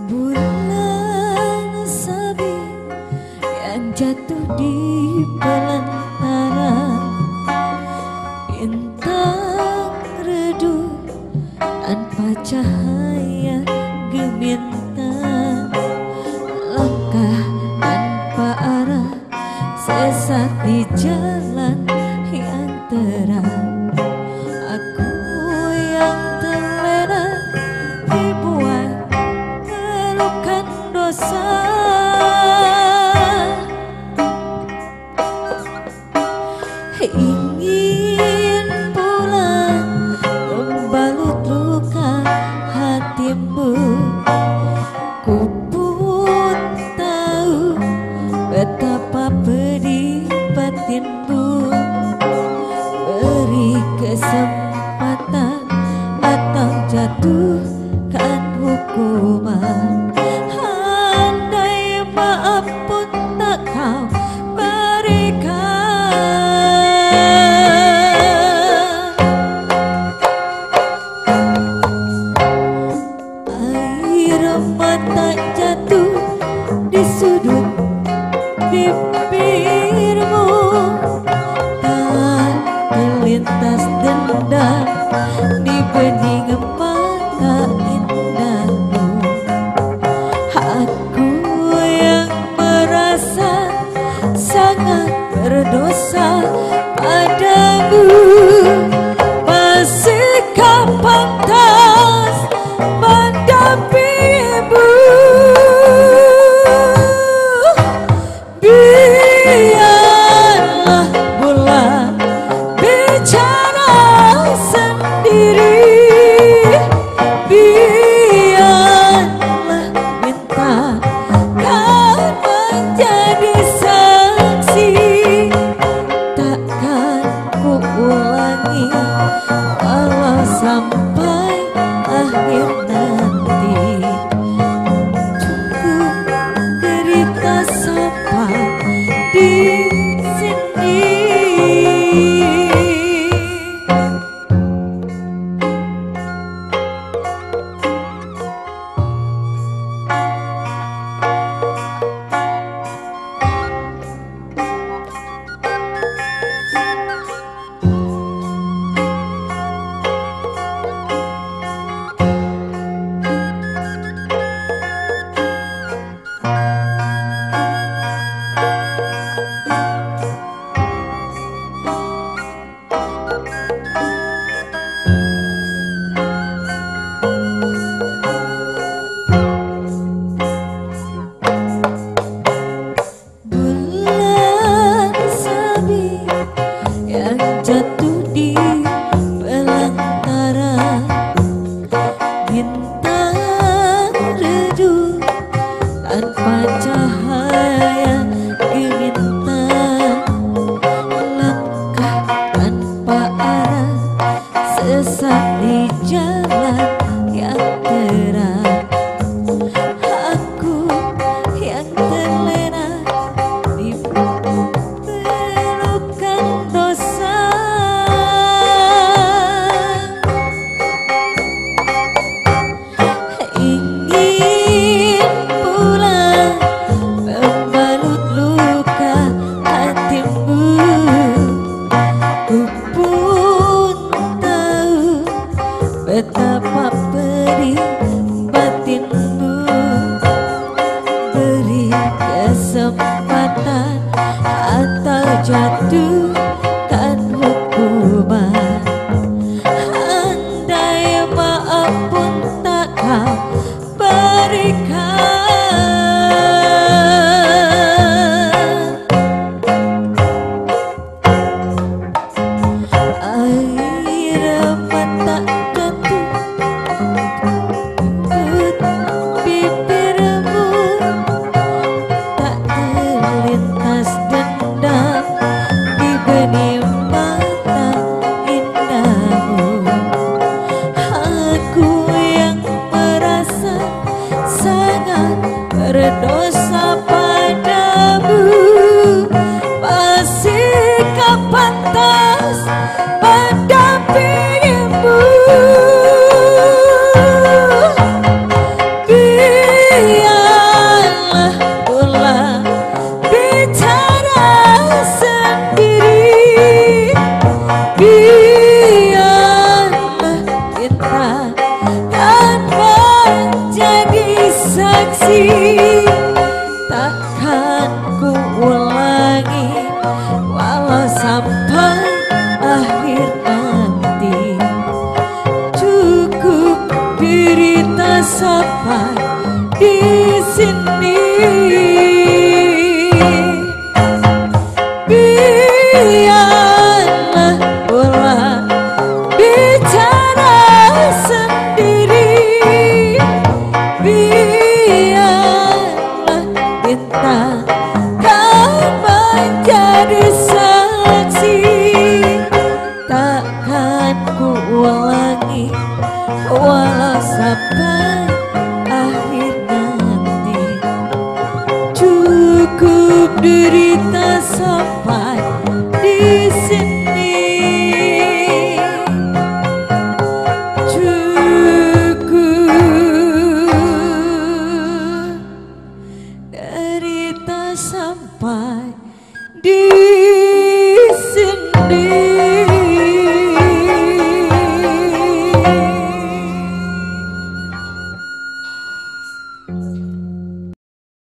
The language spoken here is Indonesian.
Bulan sabit yang jatuh di belantara, bintang redup tanpa cahaya gemintang, langkah tanpa arah sesat di jalan yang terang. Aku yang terlena dibuat pelukan dosa, ingin pulang membalut luka hatimu. Ku pun tahu betapa pedih batinmu. Beri kesempatan atau jatuhkan hukuman. Andai maaf pun tak kau berikan, air mata jatuh di sudut bibirmu, tak terlintas dendam di bening mata indahmu. Aku yang merasa sangat berdosa padamu, masihkah pantas mendampingimu? Biarlah bulan bicara sendiri, biarlah bintang kan menjadi saksi. Takkan ku ulangi walau sampai akhir nanti. Cukup derita sampai di sini. Bulan sabit yang jatuh di belantara, bintang redup tanpa cahaya gemintang, langkah tanpa arah sesat di jalan yang terang. Aku yang terlena di pelukan dosa, ingin pulang membalut dosa padamu, masih kau pantas mendampingimu. Biarlah ulang bicara sendiri, biarlah kita kan menjadi saksi. Takkan ku ulangi walau sampai akhir nanti. Cukup derita sampai di sini. Biarlah ulang bicara sendiri, biarlah bintang kau menjadi saksi. Takkan ku ulangi walau sampai akhir nanti. Cukup derita sampai di sini. Cukup derita sampai di